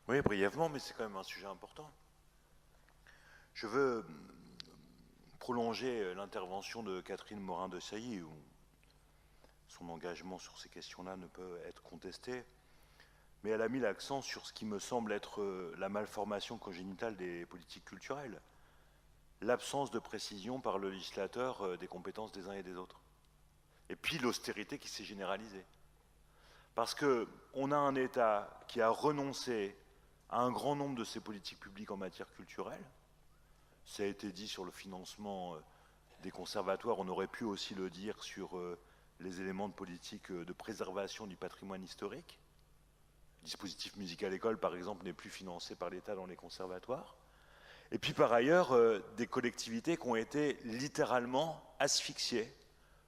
Oui, brièvement, mais c'est quand même un sujet important. Je veux prolonger l'intervention de Catherine Morin-Desailly, où son engagement sur ces questions-là ne peut être contesté, mais elle a mis l'accent sur ce qui me semble être la malformation congénitale des politiques culturelles, l'absence de précision par le législateur des compétences des uns et des autres, et puis l'austérité qui s'est généralisée. Parce qu'on a un État qui a renoncé à un grand nombre de ses politiques publiques en matière culturelle. Ça a été dit sur le financement des conservatoires, on aurait pu aussi le dire sur les éléments de politique de préservation du patrimoine historique. Le dispositif musical école, par exemple, n'est plus financé par l'État dans les conservatoires. Et puis par ailleurs, des collectivités qui ont été littéralement asphyxiées.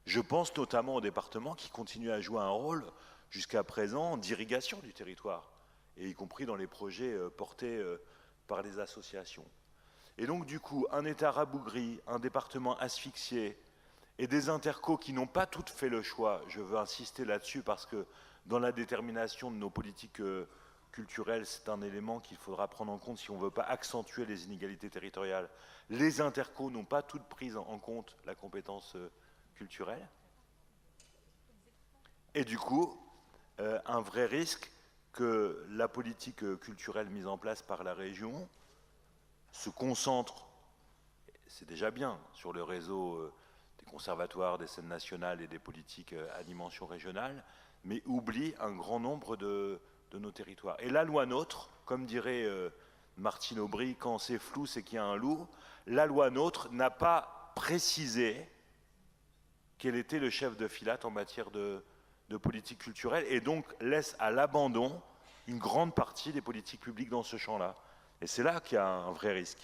Je pense notamment aux départements qui continuent à jouer un rôle jusqu'à présent d'irrigation du territoire, et y compris dans les projets portés par les associations. Et donc du coup, un État rabougri, un département asphyxié, et des intercos qui n'ont pas toutes fait le choix, je veux insister là-dessus parce que dans la détermination de nos politiques culturelles, c'est un élément qu'il faudra prendre en compte si on ne veut pas accentuer les inégalités territoriales. Les intercos n'ont pas toutes pris en compte la compétence culturelle. Et du coup, un vrai risque que la politique culturelle mise en place par la région se concentre, c'est déjà bien, sur le réseau des conservatoires, des scènes nationales et des politiques à dimension régionale, mais oublie un grand nombre de nos territoires. Et la loi NOTRe, comme dirait Martine Aubry, quand c'est flou, c'est qu'il y a un loup, la loi NOTRe n'a pas précisé quel était le chef de filate en matière de politique culturelle, et donc laisse à l'abandon une grande partie des politiques publiques dans ce champ-là. Et c'est là qu'il y a un vrai risque.